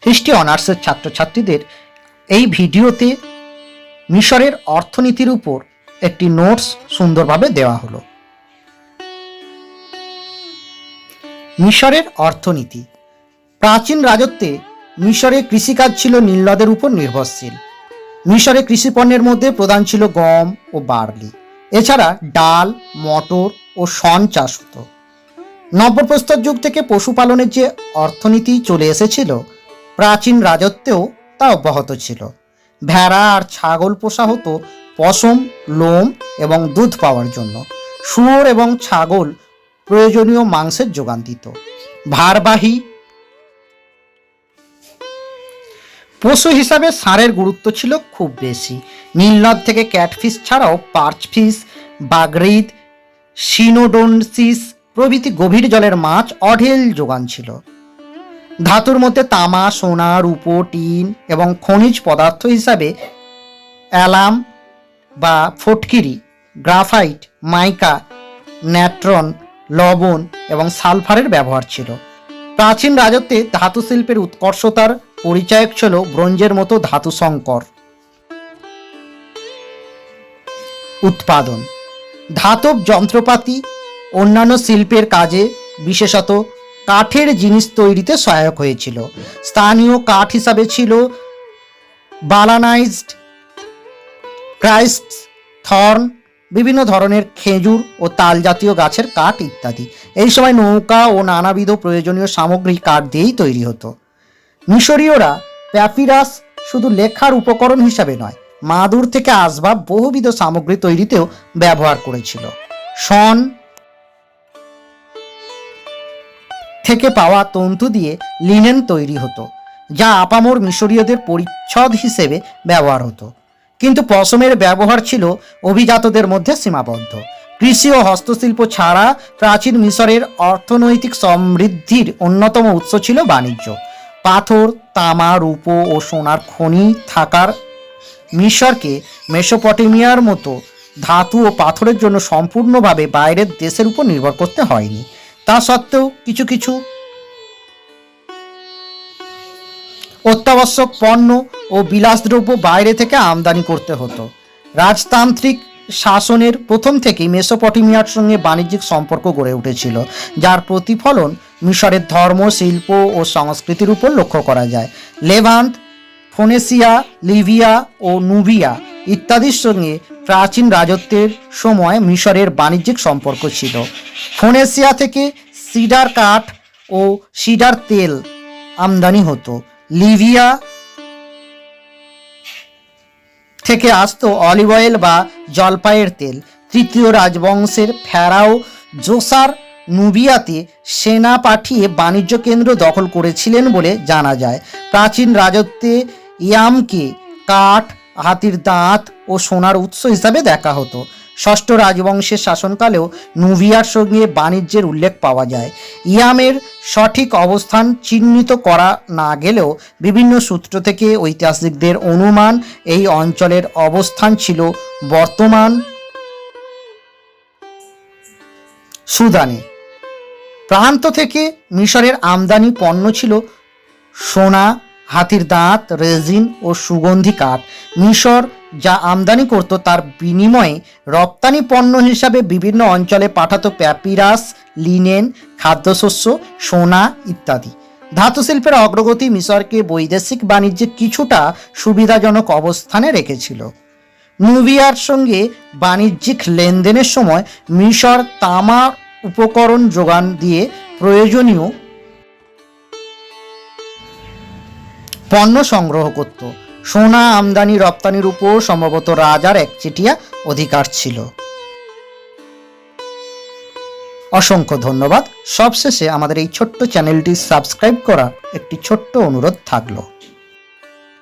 History অনার্সের ছাত্রছাত্রীদের এই ভিডিওতে মিশরের অর্থনীতির উপর একটি নোটস সুন্দরভাবে দেওয়া হলো। মিশরের অর্থনীতি। প্রাচীন রাজত্বে মিশরে কৃষিকাজ ছিল নীল নদের উপর নির্ভরশীল। মিশরে কৃষিপণ্যের মধ্যে প্রধান ছিল গম ও বার্লি। এছাড়া ডাল, মটর ও শন চাষ হতো। নব্যপ্রস্তর যুগ থেকে পশুপালনের যে অর্থনীতি চলে এসেছিল, প্রাচীন রাজত্বেও তা অব্যাহত ছিল। ভেড়া আর ছাগল পোষা হতো পশম, লোম এবং দুধ পাওয়ার জন্য। শুয়োর এবং ছাগল প্রয়োজনীয় মাংসের যোগান দিত। ভারবাহী পশু হিসাবে ষাঁড়ের গুরুত্ব ছিল খুব বেশি। নীলনদ থেকে ক্যাটফিশ ছাড়াও পার্চফিশ, বাগরিদ, সিনোডোনসিস প্রভৃতি গভীর জলের মাছ অঢেল যোগান ছিল। ধাতুর মধ্যে তামা, সোনা, রূপো, টিন এবং খনিজ পদার্থ হিসাবে অ্যালাম বা ফটকিরি, গ্রাফাইট, মাইকা, ন্যাট্রন, লবণ এবং সালফারের ব্যবহার ছিল। প্রাচীন রাজত্বে ধাতু শিল্পের উৎকর্ষতার পরিচায়ক ছিল ব্রোঞ্জের মতো ধাতু সংকর। উৎপাদন। ধাতব যন্ত্রপাতি অন্যান্য শিল্পের কাজে, বিশেষত কাঠের জিনিস তৈরিতে সহায়ক হয়েছিল। স্থানীয় কাঠ হিসাবে ছিল বালানাইজড, ক্রাইস্ট, থর্ন, বিভিন্ন ধরনের খেজুর ও তাল জাতীয় গাছের কাঠ ইত্যাদি। এই সময় নৌকা ও নানাবিধ প্রয়োজনীয় সামগ্রী কাঠ দিয়েই তৈরি হতো। মিশরীয়রা প্যাপিরাস শুধু লেখার উপকরণ হিসাবে নয়, মাদুর থেকে আসবাব বহুবিধ সামগ্রী তৈরিতেও ব্যবহার করেছিল। শন থেকে পাওয়া তন্তু দিয়ে লিনেন তৈরি হতো, যা আপামর মিশরীয়দের পরিচ্ছদ হিসেবে ব্যবহার হতো। কিন্তু পশমের ব্যবহার ছিল অভিজাতদের মধ্যে সীমাবদ্ধ। কৃষি ও হস্তশিল্প ছাড়া প্রাচীন মিশরের অর্থনৈতিক সমৃদ্ধির অন্যতম উৎস ছিল বাণিজ্য। পাথর, তামা, রূপো ও সোনার খনি থাকার মিশরকে মেসোপটেমিয়ার মতো ধাতু ও পাথরের জন্য সম্পূর্ণভাবে বাইরের দেশের উপর নির্ভর করতে হয়নি। তা সত্ত্বেও কিছু কিছু অত্যাবশ্যক পণ্য ও বিলাসদ্রব্য বাইরে থেকে আমদানি করতে হতো। রাজতান্ত্রিক শাসনের প্রথম থেকেই মেসোপটেমিয়ার সঙ্গে বাণিজ্যিক সম্পর্ক গড়ে উঠেছিল, যার প্রতিফলন মিশরের ধর্ম, শিল্প ও সংস্কৃতির উপর লক্ষ্য করা যায়। লেভান্ট, ফোনেসিয়া, লিবিয়া ও নুবিয়া ইত্যাদির সঙ্গে প্রাচীন রাজত্বের সময় মিশরের বাণিজ্যিক সম্পর্ক ছিল। ফোনেসিয়া থেকে সিডার কাঠ ও সিডার তেল আমদানি হতো। লিবিয়া থেকে আসতো অলিভ অয়েল বা জলপাইয়ের তেল। তৃতীয় রাজবংশের ফেরাও জোসার নুবিয়াতে সেনা পাঠিয়ে বাণিজ্য কেন্দ্র দখল করেছিলেন বলে জানা যায়। প্রাচীন রাজত্বে ইয়ামকে কাঠ, হাতির দাঁত ও সোনার উৎস হিসাবে দেখা হতো। ষষ্ঠ রাজবংশের শাসনকালেও নুবিয়ার সঙ্গে বাণিজ্যের উল্লেখ পাওয়া যায়। ইয়ামের সঠিক অবস্থান চিহ্নিত করা না গেলেও বিভিন্ন সূত্র থেকে ঐতিহাসিকদের অনুমান এই অঞ্চলের অবস্থান ছিল বর্তমান সুদানে। প্রান্ত থেকে মিশরের আমদানি পণ্য ছিল সোনা, হাতির দাঁত, রেজিন ও সুগন্ধি কাঠ। মিশর যা আমদানি করত তার বিনিময়ে রপ্তানি পণ্য হিসাবে বিভিন্ন অঞ্চলে পাঠাতো প্যাপিরাস, লিনেন, খাদ্যশস্য, সোনা ইত্যাদি। ধাতু শিল্পের অগ্রগতি মিশরকে বৈদেশিক বাণিজ্যে কিছুটা সুবিধাজনক অবস্থানে রেখেছিল। নুবিয়ার সঙ্গে বাণিজ্যিক লেনদেনের সময় মিশর তামা উপকরণ যোগান দিয়ে প্রয়োজনীয় পণ্য সংগ্রহ করত। সোনা আমদানি রপ্তানির উপর সম্ভবত রাজার একচেটিয়া অধিকার ছিল। অসংখ্য ধন্যবাদ। সবশেষে আমাদের এই ছোট্ট চ্যানেলটি সাবস্ক্রাইব করার একটি ছোট্ট অনুরোধ থাকলো।